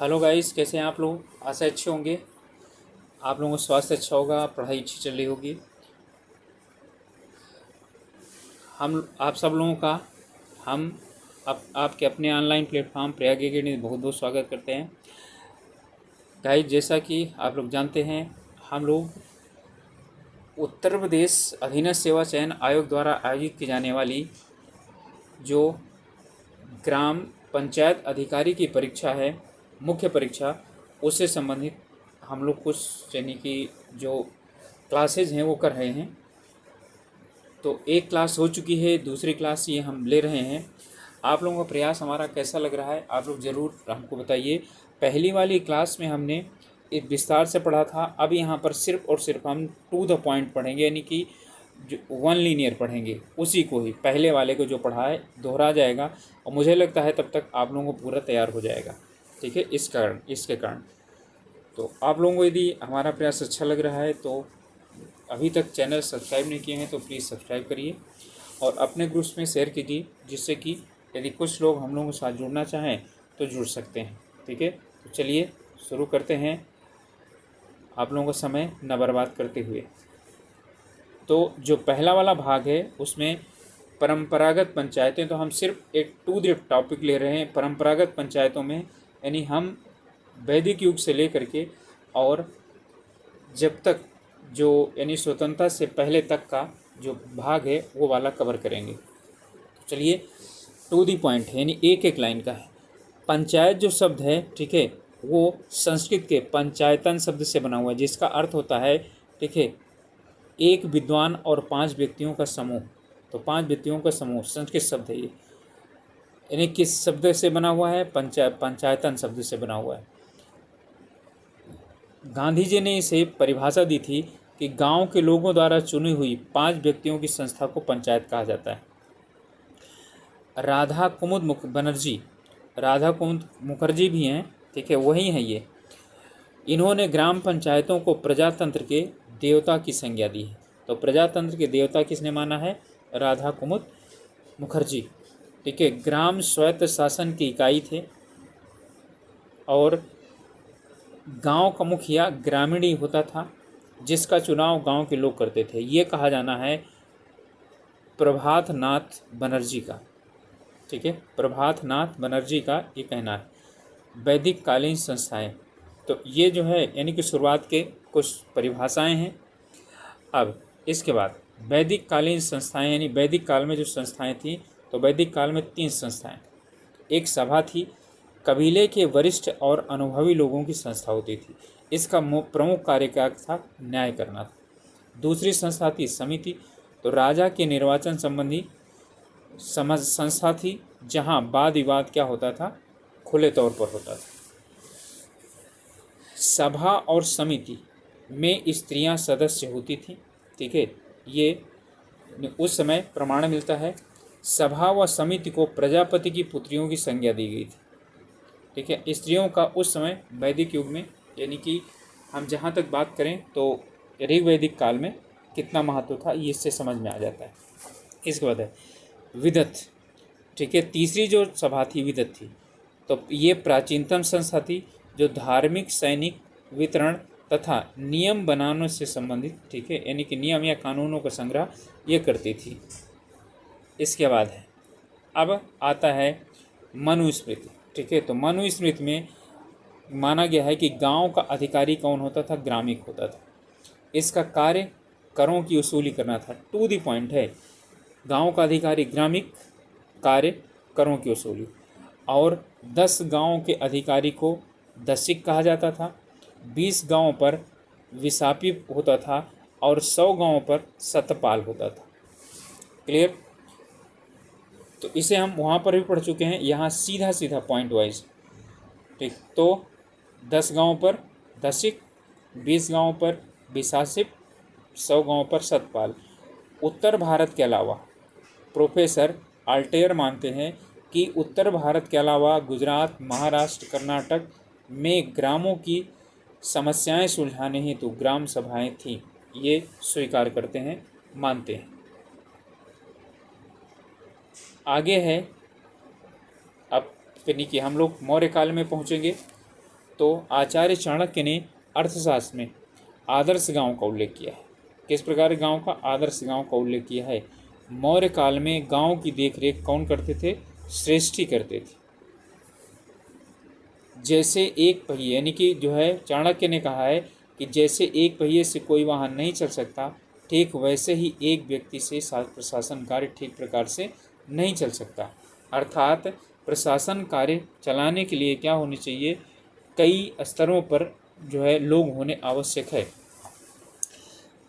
Hello guys, कैसे हैं आप लोग। आशा अच्छे होंगे, आप लोगों का स्वास्थ्य अच्छा होगा, पढ़ाई अच्छी चल रही होगी। हम आप सब लोगों का हम आपके अपने ऑनलाइन प्लेटफॉर्म प्रयाग अकेडमी बहुत बहुत स्वागत करते हैं। गाइस, जैसा कि आप लोग जानते हैं, हम लोग उत्तर प्रदेश अधीनस्थ सेवा चयन आयोग द्वारा आयोजित की जाने वाली जो ग्राम पंचायत अधिकारी की परीक्षा है, मुख्य परीक्षा, उससे संबंधित हम लोग कुछ यानी कि जो क्लासेज हैं वो कर रहे हैं। तो एक क्लास हो चुकी है, दूसरी क्लास ये हम ले रहे हैं। आप लोगों का प्रयास हमारा कैसा लग रहा है, आप लोग ज़रूर हमको बताइए। पहली वाली क्लास में हमने एक विस्तार से पढ़ा था, अब यहाँ पर सिर्फ और सिर्फ हम टू द पॉइंट पढ़ेंगे, यानी कि जो वन लीनियर पढ़ेंगे उसी को ही, पहले वाले को जो पढ़ा है दोहरा जाएगा, और मुझे लगता है तब तक आप लोगों को पूरा तैयार हो जाएगा। ठीक है, इसके कारण तो आप लोगों को यदि हमारा प्रयास अच्छा लग रहा है तो अभी तक चैनल सब्सक्राइब नहीं किए हैं तो प्लीज़ सब्सक्राइब करिए और अपने ग्रुप्स में शेयर कीजिए, जिससे कि यदि कुछ लोग हम लोगों के साथ जुड़ना चाहें तो जुड़ सकते हैं। ठीक है, तो चलिए शुरू करते हैं, आप लोगों का समय न बर्बाद करते हुए। तो जो पहला वाला भाग है उसमें परंपरागत पंचायतें, तो हम सिर्फ एक टू द टॉपिक ले रहे हैं परंपरागत पंचायतों में, यानी हम वैदिक युग से लेकर के और जब तक जो यानी स्वतंत्रता से पहले तक का जो भाग है वो वाला कवर करेंगे। तो चलिए, टू दी पॉइंट है, यानी एक एक लाइन का है। पंचायत जो शब्द है, ठीक है, वो संस्कृत के पंचायतन शब्द से बना हुआ है, जिसका अर्थ होता है, ठीक है, एक विद्वान और 5 व्यक्तियों का समूह। तो 5 व्यक्तियों का समूह संस्कृत शब्द है ये, यानी किस शब्द से बना हुआ है, पंचायतन शब्द से बना हुआ है। गांधी जी ने इसे परिभाषा दी थी कि गांव के लोगों द्वारा चुनी हुई 5 व्यक्तियों की संस्था को पंचायत कहा जाता है। राधा कुमुद मुखर्जी भी हैं, ठीक है, वही हैं ये। इन्होंने ग्राम पंचायतों को प्रजातंत्र के देवता की संज्ञा दी है। तो प्रजातंत्र के देवता किसने माना है? राधा कुमुद मुखर्जी। ठीक है, ग्राम स्वायत्त शासन की इकाई थे और गांव का मुखिया ग्रामीण ही होता था, जिसका चुनाव गांव के लोग करते थे। ये कहा जाना है प्रभात नाथ बनर्जी का। ठीक है, प्रभात नाथ बनर्जी का ये कहना है। वैदिक कालीन संस्थाएं, तो ये जो है यानी कि शुरुआत के कुछ परिभाषाएं हैं। अब इसके बाद वैदिक कालीन संस्थाएं, यानी वैदिक काल में जो संस्थाएं थी, तो वैदिक काल में 3 संस्थाएं। एक सभा थी, कबीले के वरिष्ठ और अनुभवी लोगों की संस्था होती थी। इसका प्रमुख कार्य क्या था? न्याय करना था। दूसरी संस्था थी समिति, तो राजा के निर्वाचन संबंधी संस्था थी, जहां वाद विवाद क्या होता था? खुले तौर पर होता था। सभा और समिति में स्त्रियां सदस्य होती थी। ठीक है, ये उस समय प्रमाण मिलता है। सभा व समिति को प्रजापति की पुत्रियों की संज्ञा दी गई थी। ठीक है, स्त्रियों का उस समय वैदिक युग में, यानी कि हम जहाँ तक बात करें तो ऋग्वैदिक काल में कितना महत्व था, ये इससे समझ में आ जाता है। इसके बाद है विदत। ठीक है, तीसरी जो सभा थी विदत थी, तो ये प्राचीनतम संस्था थी जो धार्मिक, सैनिक, वितरण तथा नियम बनाने से संबंधित, ठीक है, यानी कि नियम या कानूनों का संग्रह ये करती थी। इसके बाद है, अब आता है मनुस्मृति। ठीक है, तो मनुस्मृति में माना गया है कि गांव का अधिकारी कौन होता था? ग्रामिक होता था। इसका कार्य करों की वसूली करना था। टू दी पॉइंट है, गांव का अधिकारी ग्रामिक, कार्य करों की वसूली। और 10 गांव के अधिकारी को दसिक कहा जाता था, 20 गांव पर विसापी होता था और 100 गांव पर सतपाल होता था। क्लियर? तो इसे हम वहाँ पर भी पढ़ चुके हैं, यहाँ सीधा सीधा पॉइंट वाइज। ठीक, तो 10 गांव पर दसिक, 20 गांव पर विसासिप, 100 गांव पर सतपाल। उत्तर भारत के अलावा प्रोफेसर आल्टेयर मानते हैं कि उत्तर भारत के अलावा गुजरात, महाराष्ट्र, कर्नाटक में ग्रामों की समस्याएं सुलझाने हेतु ग्राम सभाएं थीं। ये स्वीकार करते हैं, मानते हैं। आगे है, अब यानी कि हम लोग मौर्य काल में पहुँचेंगे। तो आचार्य चाणक्य ने अर्थशास्त्र में आदर्श गांव का उल्लेख किया है। किस प्रकार गांव का? आदर्श गांव का उल्लेख किया है। मौर्य काल में गांव की देखरेख कौन करते थे? श्रेष्ठी करते थे। जैसे एक पहिए, यानी कि जो है चाणक्य ने कहा है कि जैसे एक पहिए से कोई वाहन नहीं चल सकता, ठीक वैसे ही एक व्यक्ति से प्रशासन कार्य ठीक प्रकार से नहीं चल सकता। अर्थात प्रशासन कार्य चलाने के लिए क्या होनी चाहिए? कई स्तरों पर जो है लोग होने आवश्यक है।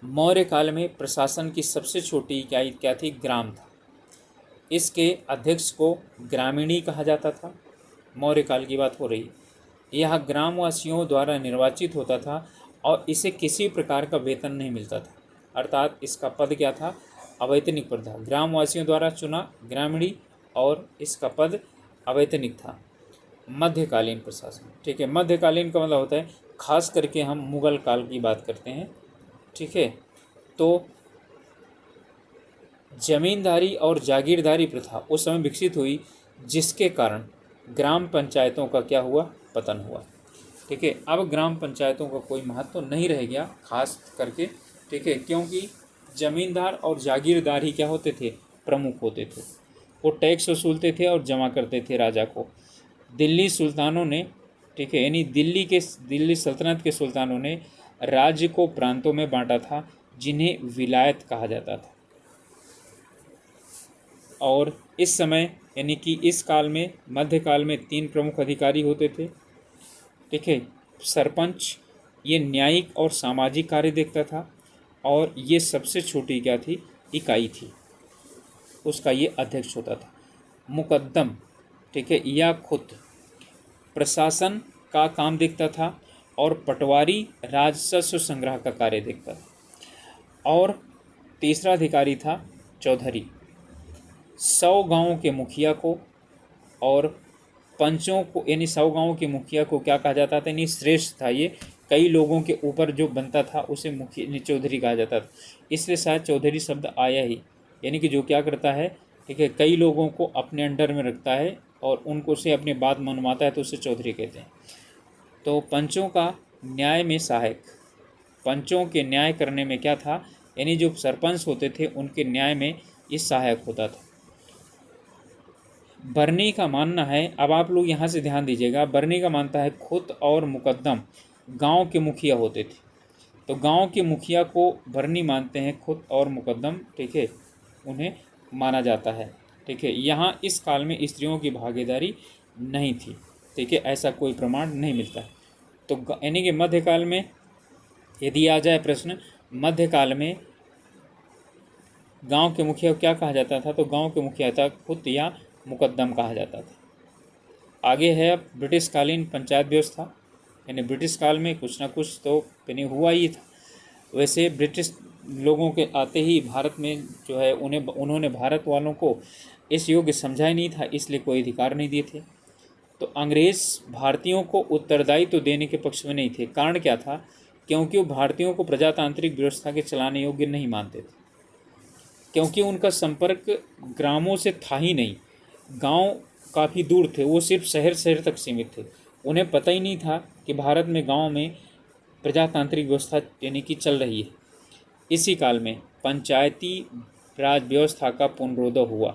मौर्य काल में प्रशासन की सबसे छोटी इकाई क्या थी? ग्राम था। इसके अध्यक्ष को ग्रामीणी कहा जाता था। मौर्य काल की बात हो रही है। यह ग्रामवासियों द्वारा निर्वाचित होता था और इसे किसी प्रकार का वेतन नहीं मिलता था। अर्थात इसका पद क्या था? अवैतनिक पद था। ग्रामवासियों द्वारा चुना ग्रामीणी और इसका पद अवैतनिक था। मध्यकालीन प्रशासन, ठीक है। मध्यकालीन का मतलब होता है, खास करके हम मुगल काल की बात करते हैं, ठीक है। तो जमींदारी और जागीरदारी प्रथा उस समय विकसित हुई, जिसके कारण ग्राम पंचायतों का क्या हुआ? पतन हुआ, ठीक है। अब ग्राम पंचायतों का कोई महत्व नहीं रह गया खास करके, ठीक है, क्योंकि जमींदार और जागीरदार ही क्या होते थे? प्रमुख होते थे। वो टैक्स वसूलते थे और जमा करते थे राजा को। दिल्ली सुल्तानों ने, ठीक है, यानी दिल्ली सल्तनत के सुल्तानों ने राज्य को प्रांतों में बांटा था, जिन्हें विलायत कहा जाता था। और इस समय यानी कि इस काल में, मध्यकाल में 3 प्रमुख अधिकारी होते थे, ठीक है। सरपंच, ये न्यायिक और सामाजिक कार्य देखता था, और ये सबसे छोटी क्या थी? इकाई थी, उसका ये अध्यक्ष होता था। मुकद्दम, ठीक है, या खुद प्रशासन का काम देखता था, और पटवारी राजस्व संग्रह का कार्य देखता था। और तीसरा अधिकारी था चौधरी, 100 गांवों के मुखिया को और पंचों को, यानी 100 गांवों के मुखिया को क्या कहा जाता था? यानी श्रेष्ठ था ये, कई लोगों के ऊपर जो बनता था उसे मुखिया चौधरी कहा जाता था। इसलिए शायद चौधरी शब्द आया ही, यानी कि जो क्या करता है, ठीक है, कई लोगों को अपने अंडर में रखता है और उनको से अपनी बात मनवाता है, तो उसे चौधरी कहते हैं। तो पंचों का न्याय में सहायक, पंचों के न्याय करने में क्या था? यानी जो सरपंच होते थे उनके न्याय में ये सहायक होता था। बरनी का मानना है, अब आप लोग यहाँ से ध्यान दीजिएगा, बरनी का मानता है खुद और मुकद्दम गांव के मुखिया होते थे। तो गांव के मुखिया को बरनी मानते हैं, खुद और मुकद्दम, ठीक है, उन्हें माना जाता है, ठीक है। यहाँ इस काल में स्त्रियों की भागीदारी नहीं थी, ठीक है, ऐसा कोई प्रमाण नहीं मिलता है। तो यानी कि मध्यकाल में यदि आ जाए प्रश्न, मध्यकाल में गांव के मुखिया को क्या कहा जाता था? तो गांव के मुखिया था खुद या मुकद्दम कहा जाता था। आगे है अब ब्रिटिश कालीन पंचायत व्यवस्था, यानी ब्रिटिश काल में कुछ ना कुछ तो यानी हुआ ही था। वैसे ब्रिटिश लोगों के आते ही भारत में जो है उन्होंने भारत वालों को इस योग्य समझा ही नहीं था, इसलिए कोई अधिकार नहीं दिए थे। तो अंग्रेज़ भारतीयों को उत्तरदायित्व तो देने के पक्ष में नहीं थे। कारण क्या था? क्योंकि वो भारतीयों को प्रजातांत्रिक व्यवस्था के चलाने योग्य नहीं मानते थे, क्योंकि उनका संपर्क ग्रामों से था ही नहीं। गांव काफ़ी दूर थे, वो सिर्फ शहर तक सीमित थे। उन्हें पता ही नहीं था कि भारत में गांव में प्रजातांत्रिक व्यवस्था यानी कि चल रही है। इसी काल में पंचायती राज व्यवस्था का पुनरोदय हुआ,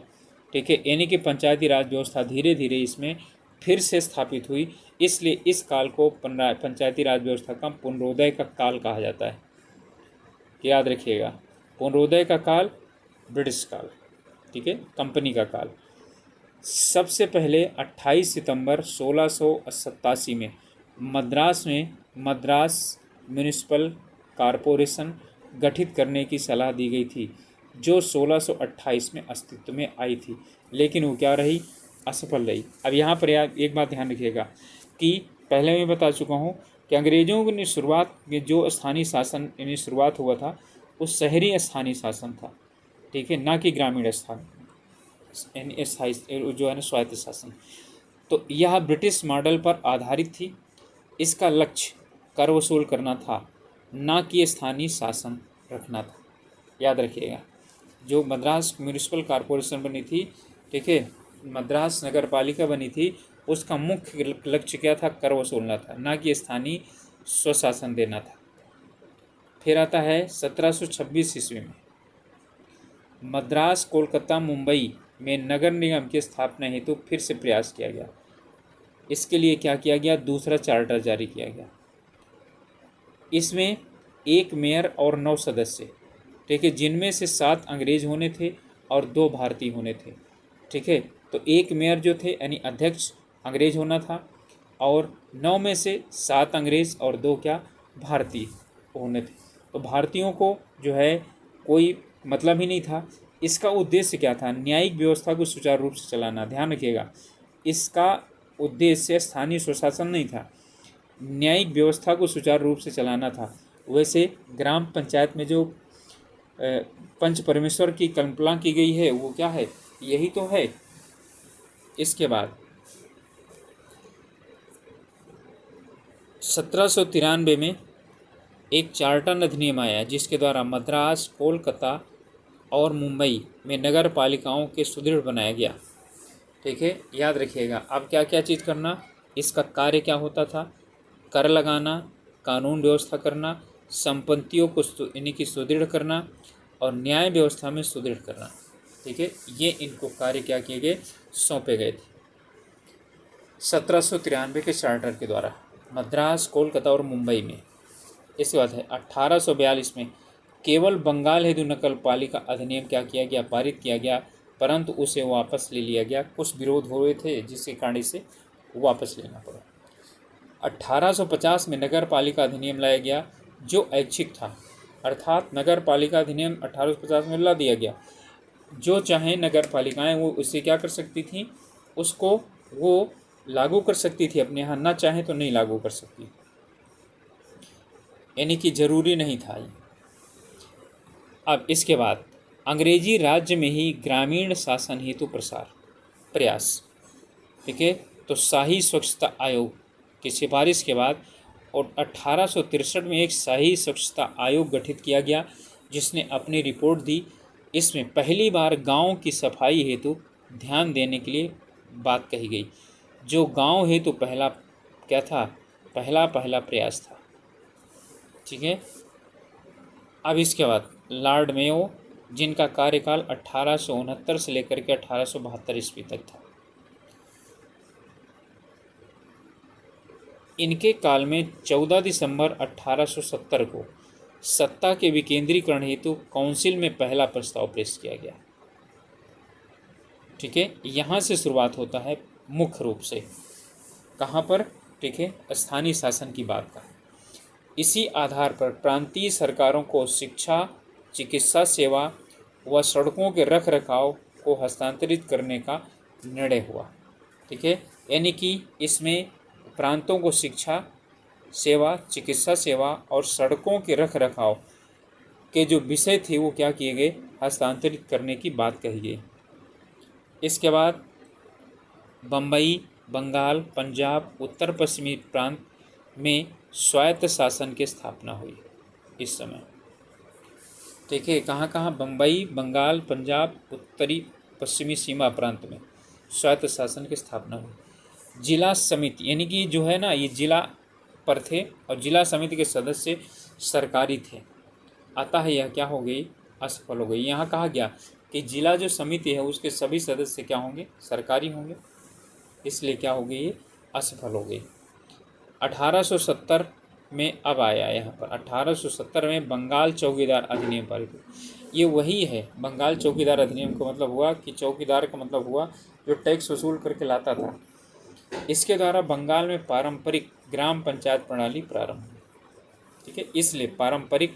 ठीक है, यानी कि पंचायती राज व्यवस्था धीरे धीरे इसमें फिर से स्थापित हुई। इसलिए इस काल को पंचायती राज व्यवस्था का पुनरोदय का काल कहा जाता है। याद रखिएगा, पुनरोदय का काल ब्रिटिश काल, ठीक है, कंपनी का काल। सबसे पहले 28 सितंबर 1687 में मद्रास म्यूनिसिपल कॉरपोरेशन गठित करने की सलाह दी गई थी, जो 1628 में अस्तित्व में आई थी, लेकिन वो क्या रही? असफल रही। अब यहाँ पर एक बात ध्यान रखिएगा कि पहले मैं बता चुका हूँ कि अंग्रेज़ों की शुरुआत में जो स्थानीय शासन यानी शुरुआत हुआ था, वो शहरी स्थानीय शासन था, ठीक है, ना कि ग्रामीण स्थान जो है ना स्वायत्त शासन। तो यह ब्रिटिश मॉडल पर आधारित थी। इसका लक्ष्य कर वसूल करना था, ना कि स्थानीय शासन रखना था। याद रखिएगा, जो मद्रास म्यूनिसिपल कॉरपोरेशन बनी थी, ठीक है, मद्रास नगर पालिका बनी थी, उसका मुख्य लक्ष्य क्या था? कर वसूलना था, ना कि स्थानीय स्वशासन देना था। फिर आता है 1726 ईस्वी में मद्रास, कोलकाता, मुंबई में नगर निगम की स्थापना हेतु फिर से प्रयास किया गया। इसके लिए क्या किया गया? दूसरा चार्टर जारी किया गया। इसमें 1 मेयर और 9 सदस्य, ठीक है, जिनमें से 7 अंग्रेज होने थे और 2 भारतीय होने थे। ठीक है, तो 1 मेयर जो थे यानी अध्यक्ष अंग्रेज होना था, और 9 में से 7 अंग्रेज और 2 क्या? भारतीय होने थे। तो भारतीयों को जो है कोई मतलब ही नहीं था। इसका उद्देश्य क्या था? न्यायिक व्यवस्था को सुचारू रूप से चलाना। ध्यान रखिएगा, इसका उद्देश्य स्थानीय स्वशासन नहीं था, न्यायिक व्यवस्था को सुचारू रूप से चलाना था। वैसे ग्राम पंचायत में जो पंच परमेश्वर की कल्पना की गई है वो क्या है? यही तो है। इसके बाद 1793 में एक चार्टर अधिनियम आया जिसके द्वारा मद्रास, कोलकाता और मुंबई में नगर पालिकाओं के सुदृढ़ बनाया गया। ठीक है, याद रखिएगा। अब क्या क्या चीज़ करना, इसका कार्य क्या होता था? कर लगाना, कानून व्यवस्था करना, संपत्तियों को यानी कि सुदृढ़ करना, और न्याय व्यवस्था में सुदृढ़ करना। ठीक है, ये इनको कार्य क्या किए गए? सौंपे गए थे 1793 के चार्टर के द्वारा मद्रास, कोलकाता और मुंबई में। इसके बाद है 1842 में केवल बंगाल हेतु नगर पालिका अधिनियम क्या किया गया? पारित किया गया, परंतु उसे वापस ले लिया गया। कुछ विरोध हुए थे जिसके कारण इसे वापस लेना पड़ा। 1850 में नगर पालिका अधिनियम लाया गया जो ऐच्छिक था, अर्थात नगर पालिका अधिनियम 1850 में ला दिया गया। जो चाहे नगर पालिकाएँ वो उससे क्या कर सकती थी? उसको वो लागू कर सकती थी अपने यहाँ, ना चाहे तो नहीं लागू कर सकती, यानी कि जरूरी नहीं था ये। अब इसके बाद अंग्रेजी राज्य में ही ग्रामीण शासन हेतु प्रयास। ठीक है, तो शाही स्वच्छता आयोग की सिफारिश के बाद और 1863 में एक शाही स्वच्छता आयोग गठित किया गया जिसने अपनी रिपोर्ट दी। इसमें पहली बार गांव की सफाई हेतु ध्यान देने के लिए बात कही गई। जो गांव हेतु पहला क्या था? पहला प्रयास था। ठीक है, अब इसके बाद लॉर्ड मेयो, जिनका कार्यकाल 1869 से लेकर के 1872 ईस्वी तक था। इनके काल में 14 दिसंबर 1870 को सत्ता के विकेंद्रीकरण हेतु काउंसिल में पहला प्रस्ताव पेश किया गया। ठीक है, यहाँ से शुरुआत होता है मुख्य रूप से कहाँ पर? ठीक है, स्थानीय शासन की बात का। इसी आधार पर प्रांतीय सरकारों को शिक्षा, चिकित्सा सेवा व सड़कों के रखरखाव को हस्तांतरित करने का निर्णय हुआ। ठीक है, यानी कि इसमें प्रांतों को शिक्षा सेवा, चिकित्सा सेवा और सड़कों के रखरखाव के जो विषय थे वो क्या किए गए? हस्तांतरित करने की बात कही गई। इसके बाद बम्बई, बंगाल, पंजाब, उत्तर पश्चिमी प्रांत में स्वायत्त शासन की स्थापना हुई इस समय। ठीक है, कहाँ कहाँ? बम्बई, बंगाल, पंजाब, उत्तरी पश्चिमी सीमा प्रांत में स्वायत्त शासन की स्थापना हुई। जिला समिति यानी कि जो है ना, ये जिला पर थे और जिला समिति के सदस्य सरकारी थे। अतः यह क्या हो गई? असफल हो गई। यहाँ कहा गया कि जिला जो समिति है उसके सभी सदस्य क्या होंगे? सरकारी होंगे, इसलिए क्या हो गई? ये असफल हो गई। 1870 में अब आया यहाँ पर 1870 में बंगाल चौकीदार अधिनियम पारित हुआ। ये वही है, बंगाल चौकीदार अधिनियम का मतलब हुआ कि चौकीदार का मतलब हुआ जो टैक्स वसूल करके लाता था। इसके द्वारा बंगाल में पारंपरिक ग्राम पंचायत प्रणाली प्रारंभ हुई। ठीक है, इसलिए पारंपरिक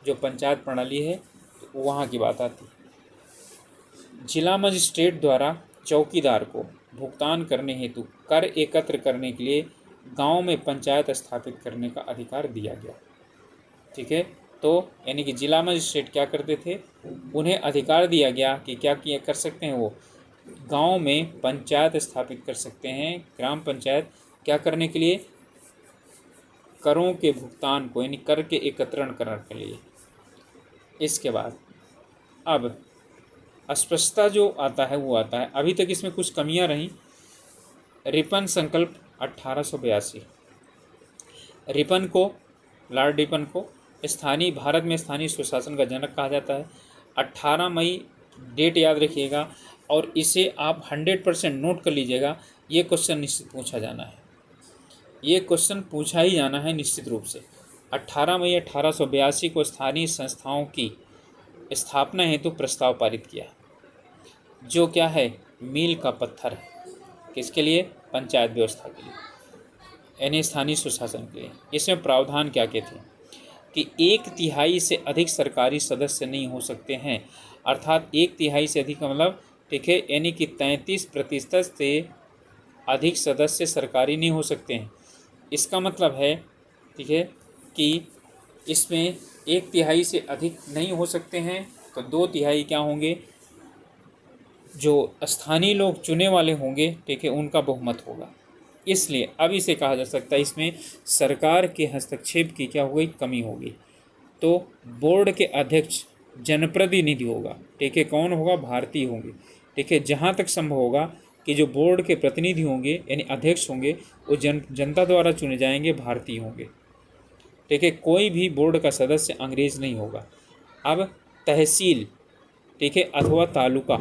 जो पंचायत प्रणाली है तो वहाँ की बात आती है। जिला मजिस्ट्रेट द्वारा चौकीदार को भुगतान करने हेतु कर एकत्र करने के लिए गांव में पंचायत स्थापित करने का अधिकार दिया गया। ठीक है, तो यानी कि जिला मजिस्ट्रेट क्या करते थे? उन्हें अधिकार दिया गया कि क्या किया कर सकते हैं? वो गांव में पंचायत स्थापित कर सकते हैं। ग्राम पंचायत क्या करने के लिए? करों के भुगतान को, यानी कर के एकत्रण करने के लिए। इसके बाद अब अस्पष्टता जो आता है वो आता है। अभी तक इसमें कुछ कमियां रहीं, रिपन संकल्प 1882। रिपन को, लॉर्ड रिपन को भारत में स्थानीय सुशासन का जनक कहा जाता है। 18 मई डेट याद रखिएगा और इसे आप 100% नोट कर लीजिएगा। ये क्वेश्चन निश्चित पूछा जाना है, ये क्वेश्चन पूछा ही जाना है निश्चित रूप से। 18 मई 1882 को स्थानीय संस्थाओं की स्थापना हेतु प्रस्ताव पारित किया, जो क्या है, मील का पत्थर है। किसके लिए? पंचायत व्यवस्था के लिए, यानी स्थानीय सुशासन के लिए। इसमें प्रावधान क्या क्या थे कि 1/3 से अधिक सरकारी सदस्य नहीं हो सकते हैं, अर्थात 1/3 से अधिक मतलब ठीक है, यानी कि 33% से अधिक सदस्य सरकारी नहीं हो सकते हैं। इसका मतलब है ठीक है कि इसमें 1/3 से अधिक नहीं हो सकते हैं, तो 2/3 क्या होंगे, जो स्थानीय लोग चुने वाले होंगे ठीक है, उनका बहुमत होगा। इसलिए अब इसे कहा जा सकता है इसमें सरकार के हस्तक्षेप की क्या हो गई, कमी होगी। तो बोर्ड के अध्यक्ष जनप्रतिनिधि होगा ठीक है, कौन होगा, भारतीय होंगे ठीक है। जहाँ तक संभव होगा कि जो बोर्ड के प्रतिनिधि होंगे यानी अध्यक्ष होंगे वो जनता द्वारा चुने जाएंगे, भारतीय होंगे ठीक है। कोई भी बोर्ड का सदस्य अंग्रेज नहीं होगा। अब तहसील ठीक है अथवा तालुका,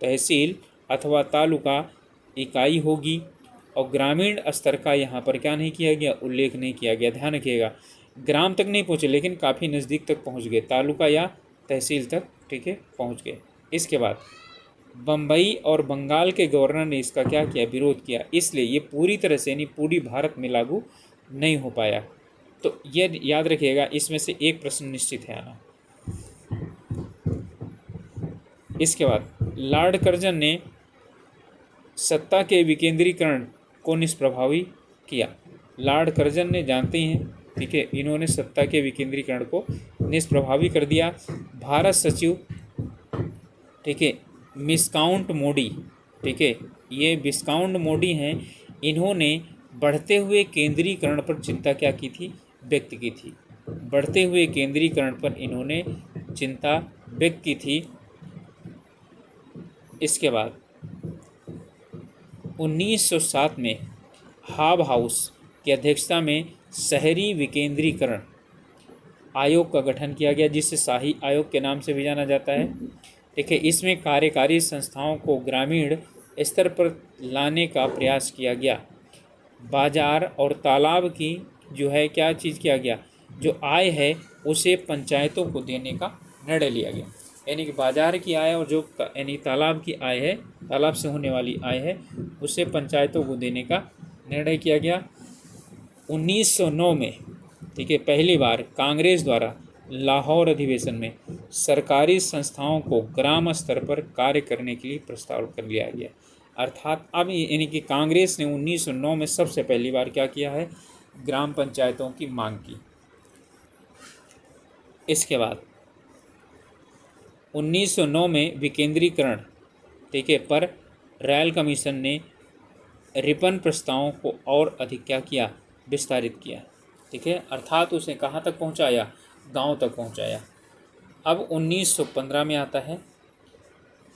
तहसील अथवा तालुका इकाई होगी और ग्रामीण स्तर का यहाँ पर क्या नहीं किया गया, उल्लेख नहीं किया गया। ध्यान रखिएगा, ग्राम तक नहीं पहुँचे लेकिन काफ़ी नज़दीक तक पहुँच गए, तालुका या तहसील तक ठीक है पहुँच गए। इसके बाद बम्बई और बंगाल के गवर्नर ने इसका क्या किया, विरोध किया, इसलिए ये पूरी तरह से यानी पूरी भारत में लागू नहीं हो पाया। तो ये याद रखिएगा, इसमें से एक प्रश्न निश्चित है आना। इसके बाद लॉर्ड कर्जन ने सत्ता के विकेंद्रीकरण को निष्प्रभावी किया। लॉर्ड कर्जन ने, जानते हैं ठीक है, इन्होंने सत्ता के विकेंद्रीकरण को निष्प्रभावी कर दिया। भारत सचिव ठीक है विस्काउंट मोडी ठीक है, ये विस्काउंट मोडी हैं, इन्होंने बढ़ते हुए केंद्रीकरण पर चिंता क्या की थी, व्यक्त की थी। बढ़ते हुए केंद्रीकरण पर इन्होंने चिंता व्यक्त की थी। इसके बाद 1907 में हाब हाउस की अध्यक्षता में शहरी विकेंद्रीकरण आयोग का गठन किया गया, जिसे शाही आयोग के नाम से भी जाना जाता है ठीक है। इसमें कार्यकारी संस्थाओं को ग्रामीण स्तर पर लाने का प्रयास किया गया। बाजार और तालाब की जो है क्या चीज़ किया गया, जो आय है उसे पंचायतों को देने का निर्णय लिया गया। यानी कि बाजार की आय और जो यानी तालाब की आय है, तालाब से होने वाली आय है, उसे पंचायतों को देने का निर्णय किया गया। 1909 में ठीक है पहली बार कांग्रेस द्वारा लाहौर अधिवेशन में सरकारी संस्थाओं को ग्राम स्तर पर कार्य करने के लिए प्रस्ताव कर लिया गया। अर्थात अब यानी कि कांग्रेस ने 1909 में सबसे पहली बार क्या किया है, ग्राम पंचायतों की मांग की। इसके बाद 1909 में विकेंद्रीकरण ठीक है पर रॉयल कमीशन ने रिपन प्रस्तावों को और अधिक क्या किया, विस्तारित किया ठीक है, अर्थात उसे कहाँ तक पहुँचाया, गांव तक पहुँचाया। अब 1915 में आता है,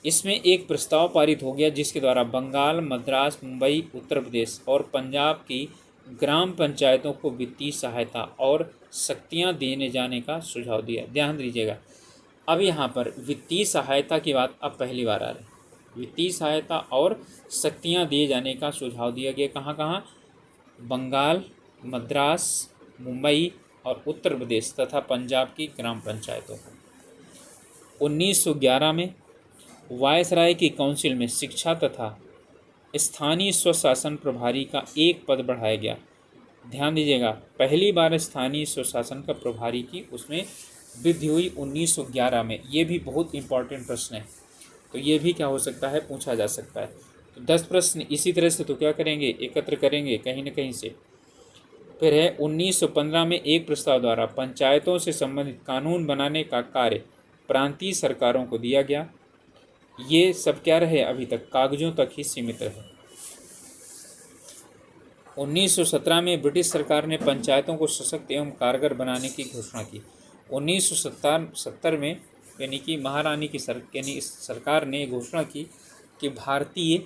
इसमें एक प्रस्ताव पारित हो गया जिसके द्वारा बंगाल, मद्रास, मुंबई, उत्तर प्रदेश और पंजाब की ग्राम पंचायतों को वित्तीय सहायता और शक्तियां देने जाने का सुझाव दिया। ध्यान दीजिएगा, अब यहाँ पर वित्तीय सहायता की बात अब पहली बार आ रही है। वित्तीय सहायता और शक्तियाँ दिए जाने का सुझाव दिया गया। कहाँ कहाँ, बंगाल, मद्रास, मुंबई और उत्तर प्रदेश तथा पंजाब की ग्राम पंचायतों को। 1911 में वायसराय की काउंसिल में शिक्षा तथा स्थानीय स्वशासन प्रभारी का एक पद बढ़ाया गया। ध्यान दीजिएगा, पहली बार स्थानीय स्वशासन का प्रभारी की उसमें वृद्धि हुई 1911 में। ये भी बहुत इंपॉर्टेंट प्रश्न है, तो ये भी क्या हो सकता है, पूछा जा सकता है। तो 10 प्रश्न इसी तरह से तो क्या करेंगे, एकत्र करेंगे कहीं न कहीं से। फिर है 1915 में एक प्रस्ताव द्वारा पंचायतों से संबंधित कानून बनाने का कार्य प्रांतीय सरकारों को दिया गया। ये सब क्या रहे, अभी तक कागजों तक ही सीमित रहे। 1917 में ब्रिटिश सरकार ने पंचायतों को सशक्त एवं कारगर बनाने की घोषणा की। 1970 में यानी कि महारानी की सरकार ने घोषणा की कि भारतीय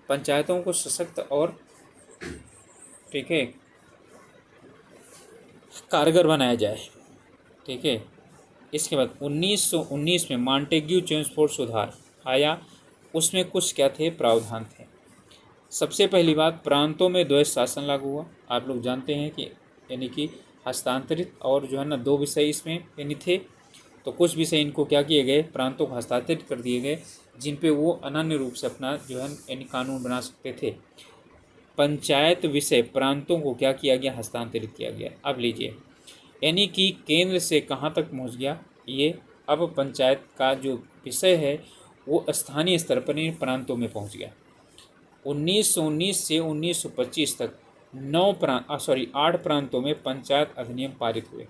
पंचायतों को सशक्त और ठीक है, कारगर बनाया जाए। ठीक है, इसके बाद 1919 में मॉन्टेग्यू चेम्सफोर्ड सुधार आया। उसमें कुछ क्या थे, प्रावधान थे। सबसे पहली बात, प्रांतों में द्वैत शासन लागू हुआ। आप लोग जानते हैं कि यानी कि हस्तांतरित और जो है ना, दो विषय इसमें यानी थे। तो कुछ विषय इनको क्या किए गए, प्रांतों को हस्तांतरित कर दिए गए, जिन पे वो अनन्य रूप से अपना जो है यानी कानून बना सकते थे। पंचायत विषय प्रांतों को क्या किया गया, हस्तांतरित किया गया। अब लीजिए, यानी कि केंद्र से कहाँ तक पहुँच गया ये, अब पंचायत का जो विषय है वो स्थानीय स्तर पर इन प्रांतों में पहुँच गया। 1919 से 1925 तक 8 प्रांतों में पंचायत अधिनियम पारित हुए,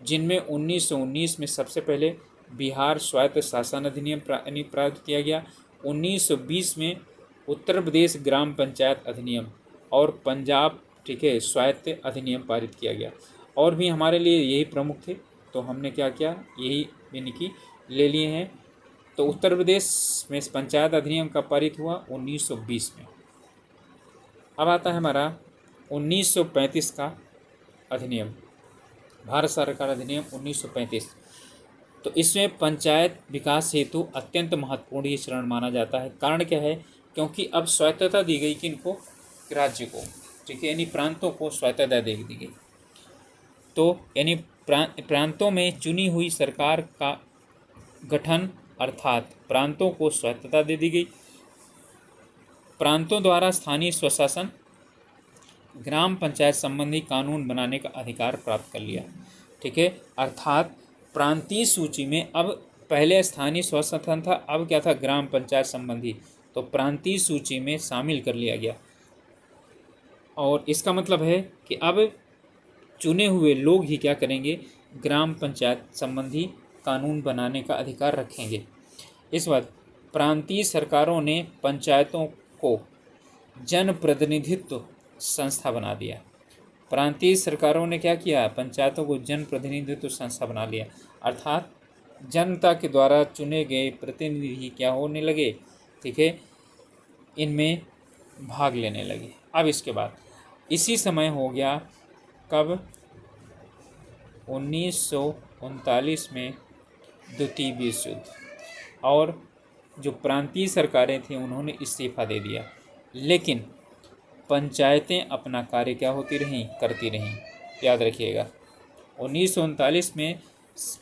जिनमें 1919 में सबसे पहले बिहार स्वायत्त शासन अधिनियम पारित किया गया। 1920 में उत्तर प्रदेश ग्राम पंचायत अधिनियम और पंजाब, ठीक है, स्वायत्त अधिनियम पारित किया गया। और भी हमारे लिए यही प्रमुख थे, तो हमने क्या किया, यही यानी कि ले लिए हैं। तो उत्तर प्रदेश में पंचायत अधिनियम का पारित हुआ 1920 में। अब आता है हमारा 1935 का अधिनियम, भारत सरकार अधिनियम 1935। तो इसमें पंचायत विकास हेतु अत्यंत महत्वपूर्ण ये चरण माना जाता है। कारण क्या है, क्योंकि अब स्वायत्तता दी गई किनको, राज्य को। ठीक है, यानी प्रांतों को स्वायत्तता दे दी गई। तो यानी प्रांतों में चुनी हुई सरकार का गठन, अर्थात प्रांतों को स्वायत्तता दे दी गई। प्रांतों द्वारा स्थानीय स्वशासन, ग्राम पंचायत संबंधी कानून बनाने का अधिकार प्राप्त कर लिया। ठीक है, अर्थात प्रांतीय सूची में अब पहले स्थानीय स्वशासन था, अब क्या था, ग्राम पंचायत संबंधी, तो प्रांतीय सूची में शामिल कर लिया गया। और इसका मतलब है कि अब चुने हुए लोग ही क्या करेंगे, ग्राम पंचायत संबंधी कानून बनाने का अधिकार रखेंगे। इस बात प्रांतीय सरकारों ने पंचायतों को जन प्रतिनिधित्व संस्था बना दिया। प्रांतीय सरकारों ने क्या किया, पंचायतों को जन प्रतिनिधित्व संस्था बना लिया, अर्थात जनता के द्वारा चुने गए प्रतिनिधि क्या होने लगे, ठीक है, इनमें भाग लेने लगे। अब इसके बाद इसी समय हो गया, कब, 1939 में द्वितीय विश्व युद्ध, और जो प्रांतीय सरकारें थीं उन्होंने इस्तीफा दे दिया, लेकिन पंचायतें अपना कार्य क्या होती रहीं, करती रहीं। याद रखिएगा, 1939 में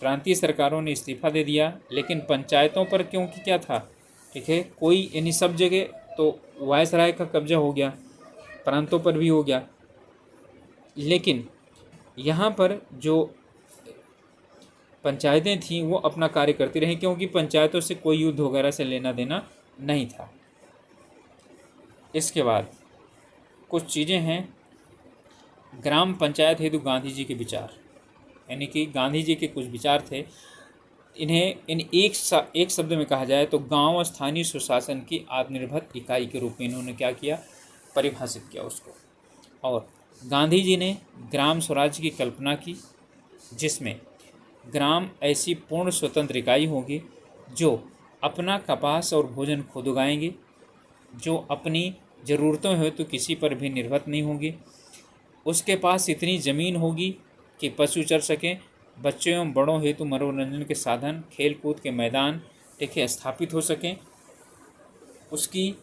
प्रांतीय सरकारों ने इस्तीफा दे दिया, लेकिन पंचायतों पर क्योंकि क्या था, ठीक है, कोई यानी सब जगह तो वायसराय का कब्जा हो गया, प्रांतों पर भी हो गया, लेकिन यहाँ पर जो पंचायतें थीं वो अपना कार्य करती रहीं, क्योंकि पंचायतों से कोई युद्ध वगैरह से लेना देना नहीं था। इसके बाद कुछ चीज़ें हैं, ग्राम पंचायत हेतु गांधी जी के विचार, यानी कि गांधी जी के कुछ विचार थे। इन्हें एक शब्द में कहा जाए तो गांव स्थानीय सुशासन की आत्मनिर्भर इकाई के रूप में इन्होंने क्या किया, परिभाषित किया उसको। और गांधी जी ने ग्राम स्वराज की कल्पना की, जिसमें ग्राम ऐसी पूर्ण स्वतंत्र इकाई होगी जो अपना कपास और भोजन खुद उगाएंगे, जो अपनी ज़रूरतों हेतु किसी पर भी निर्भर नहीं होंगी, उसके पास इतनी ज़मीन होगी कि पशु चर सकें, बच्चों एवं बड़ों हेतु मनोरंजन के साधन, खेल कूद के मैदान, ठीक है, स्थापित हो सकें, उसकी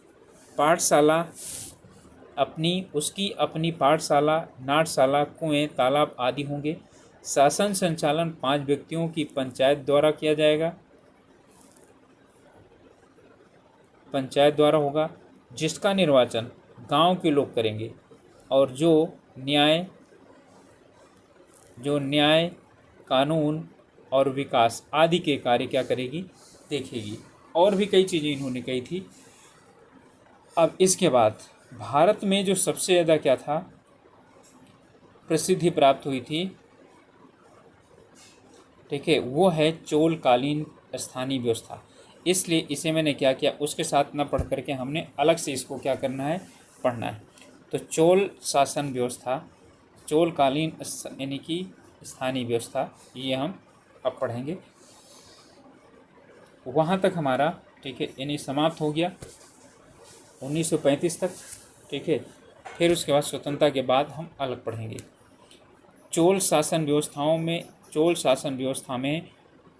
अपनी पाठशाला, नाट्यशाला, कुएं, तालाब आदि होंगे। शासन संचालन 5 व्यक्तियों की पंचायत द्वारा किया जाएगा, पंचायत द्वारा होगा, जिसका निर्वाचन गांव के लोग करेंगे, और जो न्याय, कानून और विकास आदि के कार्य क्या करेगी, देखेगी। और भी कई चीज़ें इन्होंने कही थी। अब इसके बाद भारत में जो सबसे ज़्यादा क्या था, प्रसिद्धि प्राप्त हुई थी, ठीक है, वो है चोलकालीन स्थानीय व्यवस्था। इसलिए इसे मैंने क्या किया, उसके साथ न पढ़ करके हमने अलग से इसको क्या करना है, पढ़ना है। तो चोल शासन व्यवस्था, चोलकालीन यानी कि स्थानीय व्यवस्था, ये हम अब पढ़ेंगे। वहाँ तक हमारा, ठीक है, यानी समाप्त हो गया 1935 तक। ठीक है, फिर उसके बाद स्वतंत्रता के बाद हम अलग पढ़ेंगे। चोल शासन व्यवस्था में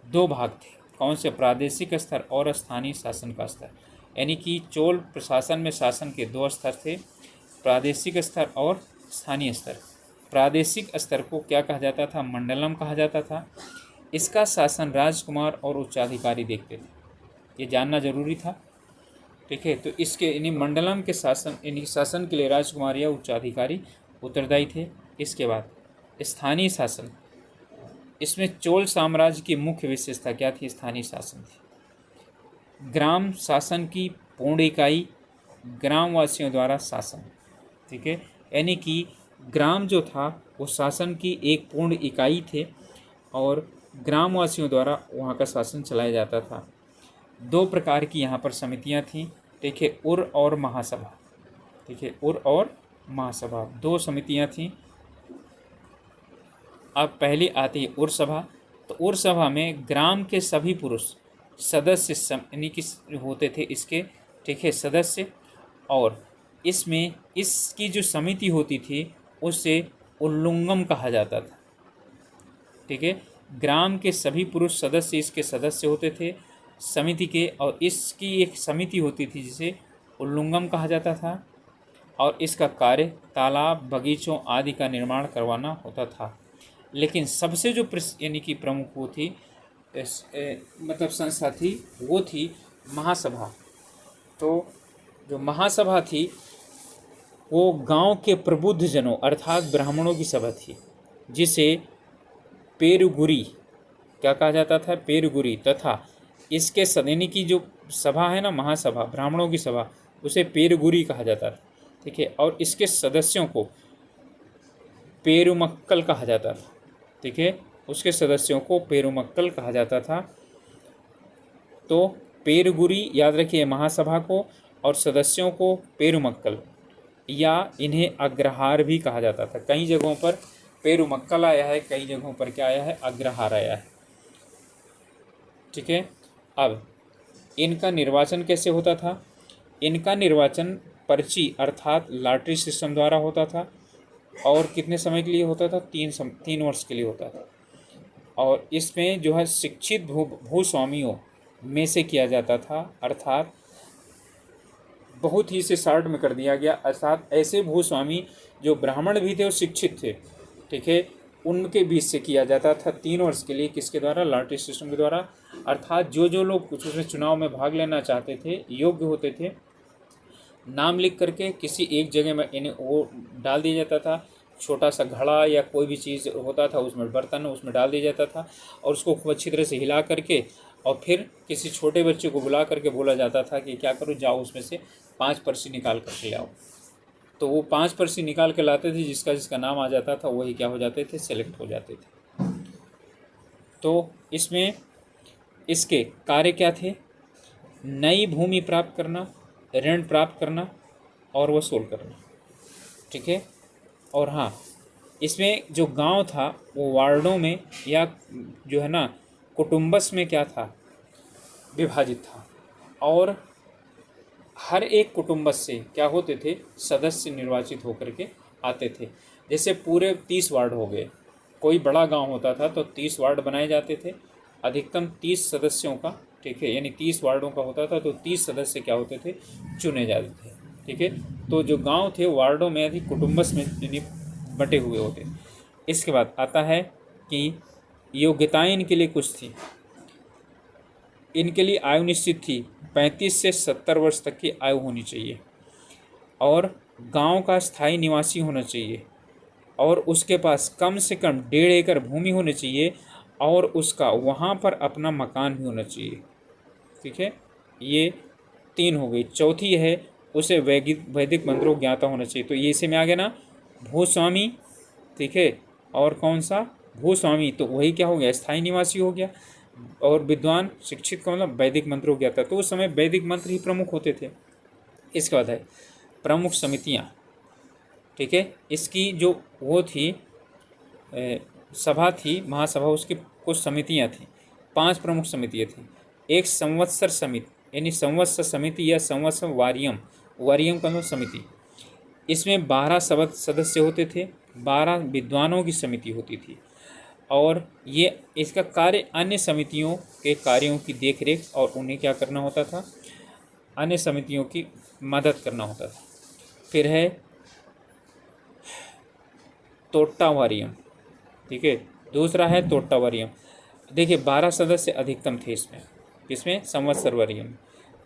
दो भाग थे। कौन से? प्रादेशिक स्तर और स्थानीय शासन का स्तर। यानी कि चोल प्रशासन में शासन के दो स्तर थे, प्रादेशिक स्तर और स्थानीय स्तर। प्रादेशिक स्तर को क्या कहा जाता था? मंडलम कहा जाता था। इसका शासन राजकुमार और उच्चाधिकारी देखते थे, ये जानना जरूरी था। ठीक है, तो इसके यानी मंडलम के शासन के लिए राजकुमार या उच्चाधिकारी उत्तरदायी थे। इसके बाद स्थानीय शासन, इसमें चोल साम्राज्य की मुख्य विशेषता क्या थी? स्थानीय शासन थी। ग्राम शासन की पूर्ण इकाई, ग्रामवासियों द्वारा शासन। ठीक है, यानी कि ग्राम जो था वो शासन की एक पूर्ण इकाई थे और ग्रामवासियों द्वारा वहाँ का शासन चलाया जाता था। दो प्रकार की यहाँ पर समितियाँ थीं। ठीक है, उर और महासभा। ठीक है, उर और महासभा दो समितियाँ थीं। अब पहली आती है उर सभा। तो उर सभा में ग्राम के सभी पुरुष सदस्य यानी कि होते थे इसके। ठीक है, सदस्य। और इसमें इसकी जो समिति होती थी उसे उल्लुंगम कहा जाता था। ठीक है, ग्राम के सभी पुरुष सदस्य इसके सदस्य होते थे समिति के, और इसकी एक समिति होती थी जिसे उल्लुंगम कहा जाता था, और इसका कार्य तालाब, बगीचों आदि का निर्माण करवाना होता था। लेकिन सबसे जो यानी कि प्रमुख वो थी मतलब संस्था थी, वो थी महासभा। तो जो महासभा थी वो गांव के प्रबुद्ध जनों अर्थात ब्राह्मणों की सभा थी, जिसे पेरुगुरी क्या कहा जाता था? पेरुगुरी। तथा इसके सदैनी की जो सभा है ना, महासभा, ब्राह्मणों की सभा, उसे पेरुगुरी कहा जाता था। ठीक है, और इसके सदस्यों को पेरुमक्कल कहा जाता था। ठीक है, उसके सदस्यों को पेरुमक्कल कहा जाता था। तो पेरुगुरी याद रखिए महासभा को, और सदस्यों को पेरुमक्कल, या इन्हें अग्रहार भी कहा जाता था। कई जगहों पर पेरुमक्कल आया है, कई जगहों पर क्या आया है? अग्रहार आया है। ठीक है, अब इनका निर्वाचन कैसे होता था? इनका निर्वाचन पर्ची अर्थात लॉटरी सिस्टम द्वारा होता था, और कितने समय के लिए होता था? 3 वर्ष के लिए होता था। और इसमें जो है शिक्षित भूस्वामियों में से किया जाता था, अर्थात बहुत ही इसे शॉर्ट में कर दिया गया, अर्थात ऐसे भूस्वामी जो ब्राह्मण भी थे और शिक्षित थे। ठीक है, उनके बीच से किया जाता था 3 वर्ष के लिए। किसके द्वारा? लॉटरी सिस्टम के द्वारा। अर्थात जो लोग कुछ उसमें चुनाव में भाग लेना चाहते थे, योग्य होते थे, नाम लिख करके किसी एक जगह में इन्हें वो डाल दिया जाता था। छोटा सा घड़ा या कोई भी चीज़ होता था उसमें, बर्तन, उसमें डाल दिया जाता था, और उसको खूब अच्छी तरह से हिला करके, और फिर किसी छोटे बच्चे को बुला करके बोला जाता था कि क्या करो, जाओ उसमें से 5 पर्ची निकाल करके लाओ। तो वो 5 पर्ची निकाल के लाते थे, जिसका नाम आ जाता था वही क्या हो जाते थे? सेलेक्ट हो जाते थे। तो इसमें इसके कार्य क्या थे? नई भूमि प्राप्त करना, ऋण प्राप्त करना और वसूल करना। ठीक है, और हाँ, इसमें जो गांव था वो वार्डों में या जो है ना कुटुम्बस में क्या था? विभाजित था, और हर एक कुटुम्बस से क्या होते थे? सदस्य निर्वाचित होकर के आते थे। जैसे पूरे 30 वार्ड हो गए, कोई बड़ा गांव होता था तो 30 वार्ड बनाए जाते थे, अधिकतम 30 सदस्यों का। ठीक है, यानी 30 वार्डों का होता था, तो 30 सदस्य क्या होते थे? चुने जाते थे। ठीक है, तो जो गांव थे वार्डों में अधिक कुटुम्बस में यानी बटे हुए होते। इसके बाद आता है कि योग्यताएं इनके लिए कुछ थी। इनके लिए आयु निश्चित थी, 35 से 70 वर्ष तक की आयु होनी चाहिए, और गांव का स्थायी निवासी होना चाहिए, और उसके पास कम से कम 1.5 एकड़ भूमि होनी चाहिए, और उसका वहाँ पर अपना मकान भी होना चाहिए। ठीक है, ये 3 हो गई। चौथी है उसे वैदिक मंत्रों ज्ञाता होना चाहिए। तो ये इसे में आ गया ना, भूस्वामी। ठीक है, और कौन सा? भूस्वामी, तो वही क्या हो गया? स्थायी निवासी हो गया। और विद्वान, शिक्षित का मतलब वैदिक मंत्रों ज्ञाता। तो उस समय वैदिक मंत्र ही प्रमुख होते थे। इसके बाद है प्रमुख समितियाँ। ठीक है, इसकी जो वो थी सभा थी, महासभा, उसकी कुछ समितियाँ थीं। 5 प्रमुख समितियाँ थीं। एक संवत्सर समिति, यानी संवत्सर समिति या संवत्सर वारियम, वारियम का मतलब समिति। इसमें 12 सदस्य होते थे, 12 विद्वानों की समिति होती थी और ये इसका कार्य अन्य समितियों के कार्यों की देखरेख और उन्हें क्या करना होता था, अन्य समितियों की मदद करना होता था। फिर है तोट्टावारियम, ठीक है, दूसरा है तोट्टावारियम। देखिए 12 सदस्य अधिकतम थे इसमें संवत्सरवारियम।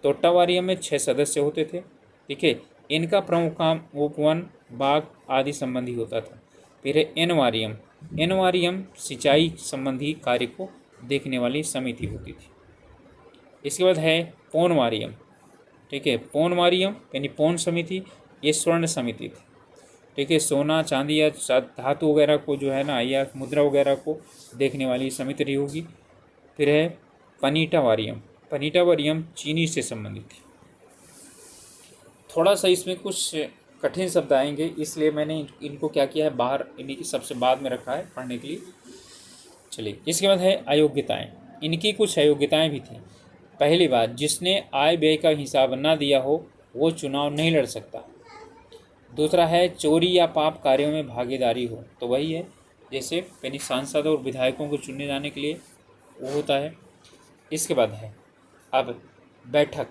तोट्टावारियम में 6 सदस्य होते थे, ठीक है। इनका प्रमुख काम उपवन, बाग आदि संबंधी होता था। फिर है एनवारियम सिंचाई संबंधी कार्य को देखने वाली समिति होती थी। इसके बाद है पोनवारियम, ठीक है। पोनवारियम यानी पौन समिति, ये स्वर्ण समिति थी, ठीक है। सोना चांदी या धातु वगैरह को जो है ना, या मुद्रा वगैरह को देखने वाली समिति रही होगी। फिर है पनीटावारियम चीनी से संबंधित थी। थोड़ा सा इसमें कुछ कठिन शब्द आएंगे, इसलिए मैंने इनको क्या किया है, बाहर इन्हीं की सबसे बाद में रखा है पढ़ने के लिए। चलिए, इसके बाद है अयोग्यताएं। इनकी कुछ अयोग्यताएं भी थी। पहली बात, जिसने आय व्यय का हिसाब ना दिया हो वो चुनाव नहीं लड़ सकता। दूसरा है चोरी या पाप कार्यों में भागीदारी हो, तो वही है जैसे यानी सांसद और विधायकों को चुनने जाने के लिए वो होता है। इसके बाद है अब बैठक।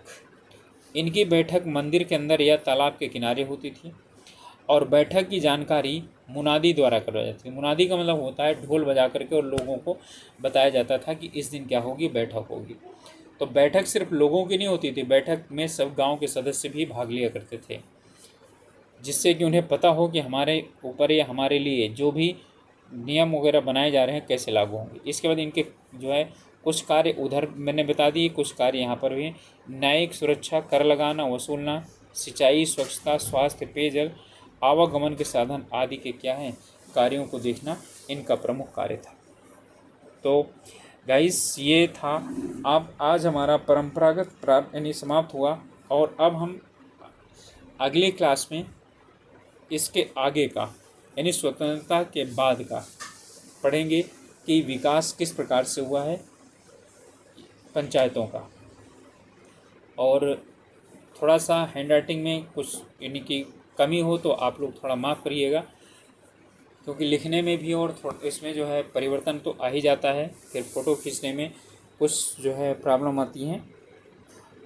इनकी बैठक मंदिर के अंदर या तालाब के किनारे होती थी और बैठक की जानकारी मुनादी द्वारा करवाई जाती थी। मुनादी का मतलब होता है ढोल बजा करके और लोगों को बताया जाता था कि इस दिन क्या होगी, बैठक होगी। तो बैठक सिर्फ लोगों की नहीं होती थी, बैठक में सब गांव के सदस्य भी भाग लिया करते थे, जिससे कि उन्हें पता हो कि हमारे ऊपर या हमारे लिए जो भी नियम वगैरह बनाए जा रहे हैं कैसे लागू होंगे। इसके बाद इनके जो है कुछ कार्य उधर मैंने बता दिए, कुछ कार्य यहाँ पर भी। न्यायिक सुरक्षा, कर लगाना, वसूलना, सिंचाई, स्वच्छता, स्वास्थ्य, पेयजल, आवागमन के साधन आदि के क्या हैं, कार्यों को देखना इनका प्रमुख कार्य था। तो गाइस ये था अब आज हमारा परंपरागत प्राप्त यानी समाप्त हुआ, और अब हम अगली क्लास में इसके आगे का यानी स्वतंत्रता के बाद का पढ़ेंगे कि विकास किस प्रकार से हुआ है पंचायतों का। और थोड़ा सा हैंडराइटिंग में कुछ यानी कि कमी हो तो आप लोग थोड़ा माफ़ करिएगा, क्योंकि लिखने में भी और इसमें जो है परिवर्तन तो आ ही जाता है। फिर फ़ोटो खींचने में कुछ जो है प्रॉब्लम आती हैं,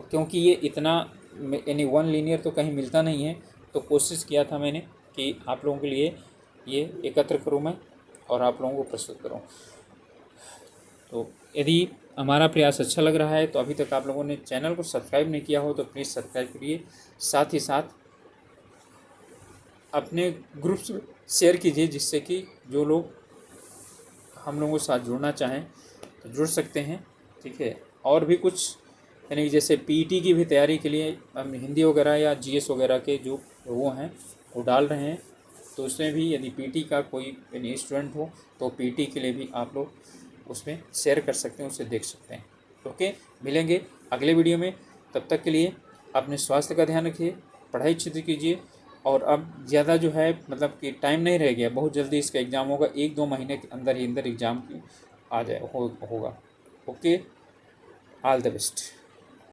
क्योंकि ये इतना यानी वन लीनियर तो कहीं मिलता नहीं है। तो कोशिश किया था मैंने कि आप लोगों के लिए ये एकत्र करूँ मैं और आप लोगों को प्रस्तुत करूँ। तो यदि हमारा प्रयास अच्छा लग रहा है तो अभी तक आप लोगों ने चैनल को सब्सक्राइब नहीं किया हो तो प्लीज़ सब्सक्राइब करिए, साथ ही साथ अपने ग्रुप्स में शेयर कीजिए, जिससे कि जो लोग हम लोगों के साथ जुड़ना चाहें तो जुड़ सकते हैं, ठीक है। और भी कुछ यानी जैसे पीईटी की भी तैयारी के लिए हम हिंदी वगैरह या जीएस वगैरह के जो वो हैं वो डाल रहे हैं, तो उसमें भी यदि पीटी का कोई यानी स्टूडेंट हो तो पीटी के लिए भी आप लोग उसमें शेयर कर सकते हैं, उसे देख सकते हैं। ओके, मिलेंगे अगले वीडियो में। तब तक के लिए अपने स्वास्थ्य का ध्यान रखिए, पढ़ाई अच्छे कीजिए। और अब ज़्यादा जो है मतलब कि टाइम नहीं रह गया, बहुत जल्दी इसका एग्ज़ाम होगा, 1-2 महीने के अंदर ही अंदर एग्ज़ाम आ जाए होगा। Okay, all the best.